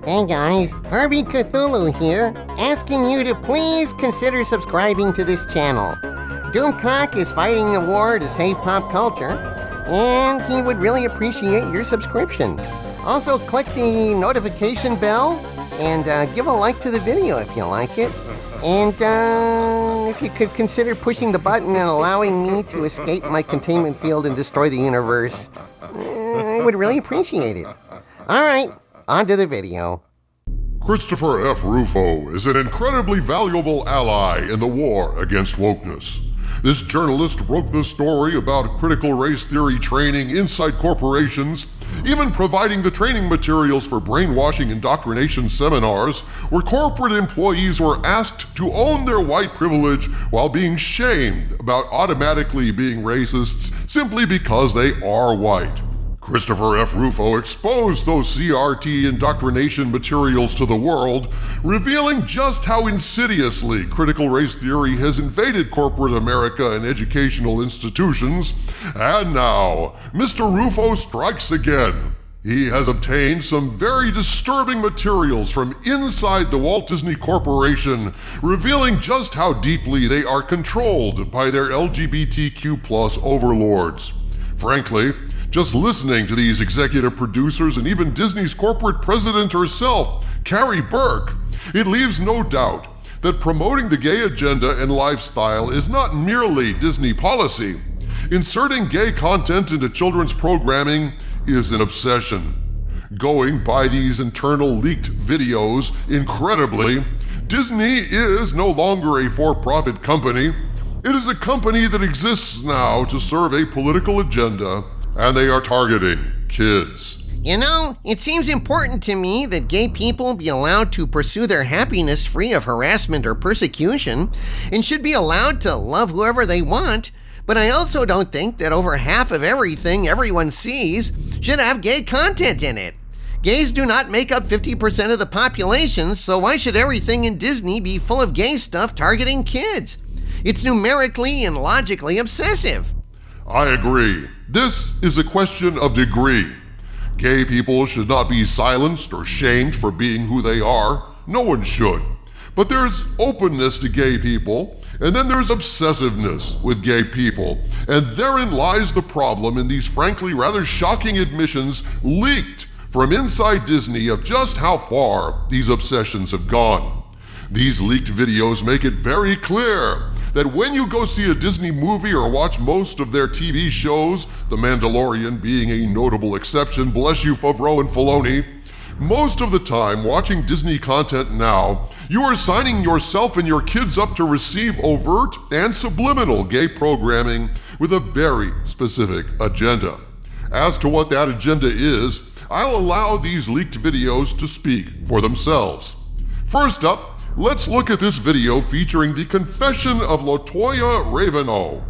Hey guys, Harvey Cthulhu here, asking you to please consider subscribing to this channel. Doomcock is fighting a war to save pop culture, and he would really appreciate your subscription. Also, click the notification bell and give a like to the video if you like it. And if you could consider pushing the button and allowing me to escape my containment field and destroy the universe, I would really appreciate it. All right, on to the video. Christopher F. Rufo is an incredibly valuable ally in the war against wokeness. This journalist wrote this story about critical race theory training inside corporations, even providing the training materials for brainwashing indoctrination seminars where corporate employees were asked to own their white privilege while being shamed about automatically being racists simply because they are white. Christopher F. Rufo exposed those CRT indoctrination materials to the world, revealing just how insidiously critical race theory has invaded corporate America and educational institutions. And now, Mr. Rufo strikes again. He has obtained some very disturbing materials from inside the Walt Disney Corporation, revealing just how deeply they are controlled by their LGBTQ+ overlords. Frankly, just listening to these executive producers and even Disney's corporate president herself, Carrie Burke, it leaves no doubt that promoting the gay agenda and lifestyle is not merely Disney policy. Inserting gay content into children's programming is an obsession. Going by these internal leaked videos, incredibly, Disney is no longer a for-profit company. It is a company that exists now to serve a political agenda, and they are targeting kids. You know, it seems important to me that gay people be allowed to pursue their happiness free of harassment or persecution, and should be allowed to love whoever they want, but I also don't think that over half of everything everyone sees should have gay content in it. Gays do not make up 50% of the population, so why should everything in Disney be full of gay stuff targeting kids? It's numerically and logically obsessive. I agree. This is a question of degree. Gay people should not be silenced or shamed for being who they are. No one should. But there's openness to gay people, and then there's obsessiveness with gay people. And therein lies the problem in these frankly rather shocking admissions leaked from inside Disney of just how far these obsessions have gone. These leaked videos make it very clear that when you go see a Disney movie or watch most of their TV shows, The Mandalorian being a notable exception, bless you Favreau and Filoni, most of the time watching Disney content now, you are signing yourself and your kids up to receive overt and subliminal gay programming with a very specific agenda. As to what that agenda is, I'll allow these leaked videos to speak for themselves. First up, let's look at this video featuring the confession of LaToya Raveno.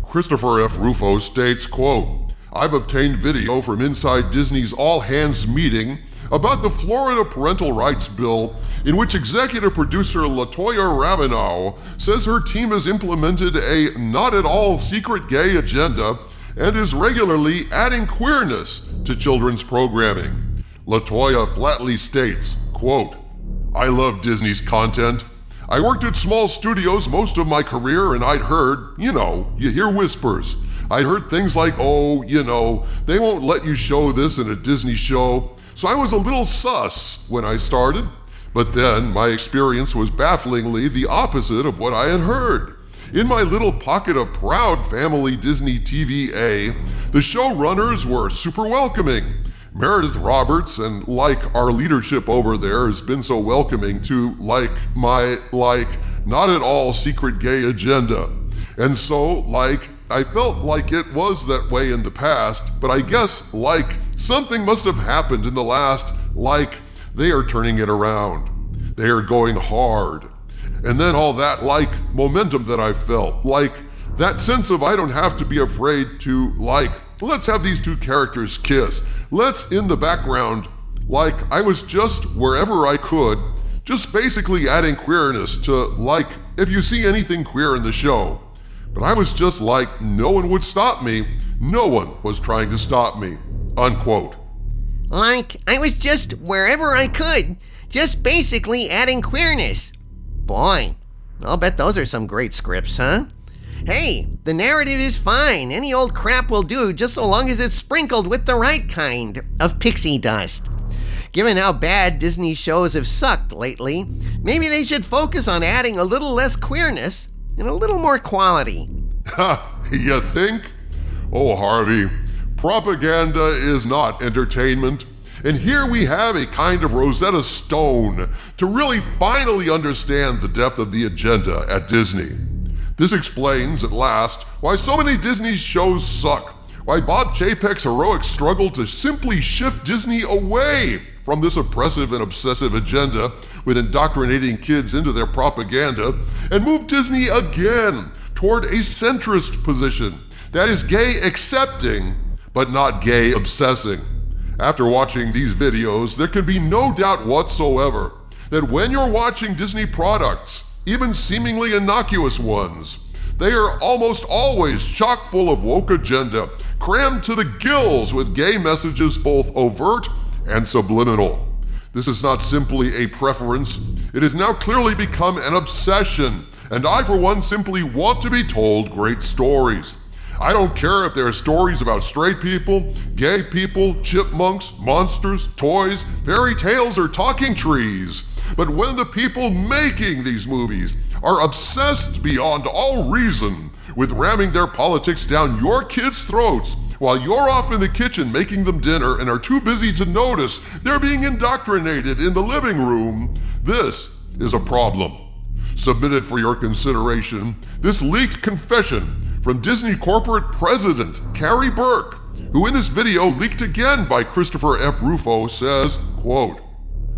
Christopher F. Rufo states, quote, "I've obtained video from inside Disney's all-hands meeting about the Florida parental rights bill in which executive producer LaToya Raveno says her team has implemented a not-at-all secret gay agenda and is regularly adding queerness to children's programming. LaToya flatly states, quote, "I love Disney's content. I worked at small studios most of my career and I'd heard, you hear whispers. I'd heard things like, they won't let you show this in a Disney show. So I was a little sus when I started. But then my experience was bafflingly the opposite of what I had heard. In my little pocket of proud family Disney TVA, the showrunners were super welcoming. Meredith Roberts and our leadership over there has been so welcoming to my not at all secret gay agenda. And so I felt like it was that way in the past, but I guess something must have happened in the last, they are turning it around. They are going hard. And then all that momentum that I felt, that sense of I don't have to be afraid to let's have these two characters kiss. Let's in the background, I was just wherever I could, just basically adding queerness to if you see anything queer in the show. But I was just no one would stop me. No one was trying to stop me, unquote. Like, I was just wherever I could, just basically adding queerness. Boy, I'll bet those are some great scripts, huh? Hey, the narrative is fine. Any old crap will do, just so long as it's sprinkled with the right kind of pixie dust. Given how bad Disney shows have sucked lately, maybe they should focus on adding a little less queerness and a little more quality. Ha! You think? Oh, Harvey, propaganda is not entertainment. And here we have a kind of Rosetta Stone to really finally understand the depth of the agenda at Disney. This explains, at last, why so many Disney shows suck, why Bob Chapek's heroic struggle to simply shift Disney away from this oppressive and obsessive agenda with indoctrinating kids into their propaganda, and move Disney again toward a centrist position that is gay accepting, but not gay obsessing. After watching these videos, there can be no doubt whatsoever that when you're watching Disney products, even seemingly innocuous ones, they are almost always chock full of woke agenda, crammed to the gills with gay messages both overt and subliminal. This is not simply a preference, it has now clearly become an obsession, and I for one simply want to be told great stories. I don't care if there are stories about straight people, gay people, chipmunks, monsters, toys, fairy tales, or talking trees. But when the people making these movies are obsessed beyond all reason with ramming their politics down your kids' throats while you're off in the kitchen making them dinner and are too busy to notice they're being indoctrinated in the living room, this is a problem. Submitted for your consideration, this leaked confession from Disney corporate president Carrie Burke, who in this video leaked again by Christopher F. Rufo, says, quote,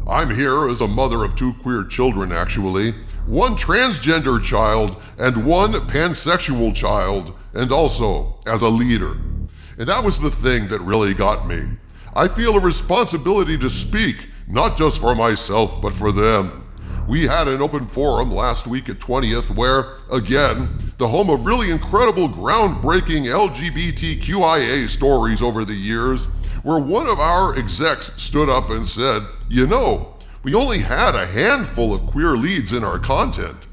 "I'm here as a mother of two queer children, actually, one transgender child and one pansexual child, and also as a leader." And that was the thing that really got me. I feel a responsibility to speak, not just for myself, but for them. We had an open forum last week at 20th where, again, the home of really incredible, groundbreaking LGBTQIA stories over the years, where one of our execs stood up and said, "You know, we only had a handful of queer leads in our content."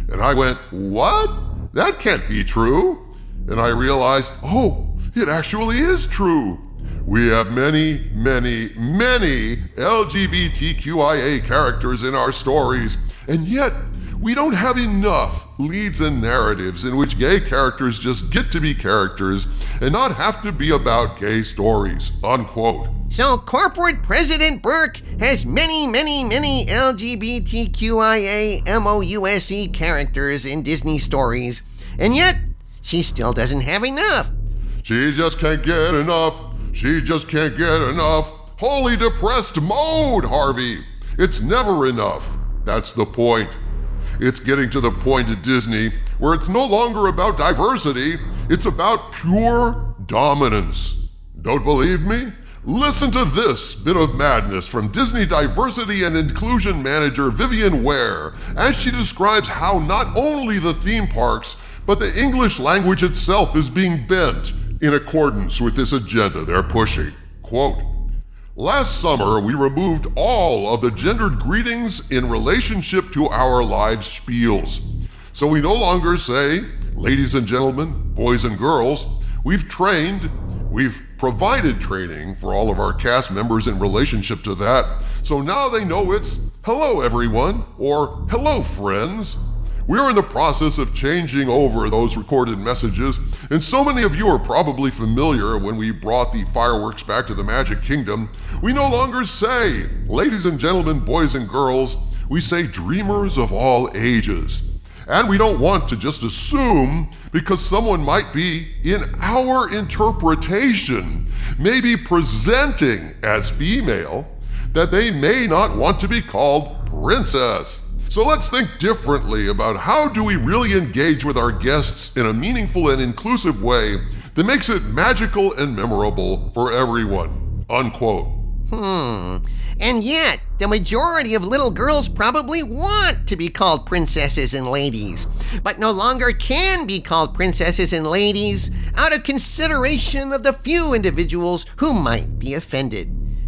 And I went, "What? That can't be true." And I realized, oh, it actually is true. We have many, many, many LGBTQIA characters in our stories, and yet we don't have enough leads and narratives in which gay characters just get to be characters and not have to be about gay stories, unquote. So corporate President Burke has many, many, many LGBTQIA MOUSE characters in Disney stories, and yet she still doesn't have enough. She just can't get enough. She just can't get enough. Holy depressed mode, Harvey. It's never enough. That's the point. It's getting to the point at Disney where it's no longer about diversity, it's about pure dominance. Don't believe me? Listen to this bit of madness from Disney Diversity and Inclusion Manager Vivian Ware as she describes how not only the theme parks, but the English language itself is being bent in accordance with this agenda they're pushing. Quote, "Last summer, we removed all of the gendered greetings in relationship to our live spiels. So we no longer say, ladies and gentlemen, boys and girls. We've provided training for all of our cast members in relationship to that. So now they know it's hello everyone, or hello friends. We're in the process of changing over those recorded messages, and so many of you are probably familiar when we brought the fireworks back to the Magic Kingdom. We no longer say, ladies and gentlemen, boys and girls, we say dreamers of all ages. And we don't want to just assume, because someone might be, in our interpretation, maybe presenting as female, that they may not want to be called princess. So let's think differently about how do we really engage with our guests in a meaningful and inclusive way that makes it magical and memorable for everyone." Unquote. And yet, the majority of little girls probably want to be called princesses and ladies, but no longer can be called princesses and ladies out of consideration of the few individuals who might be offended.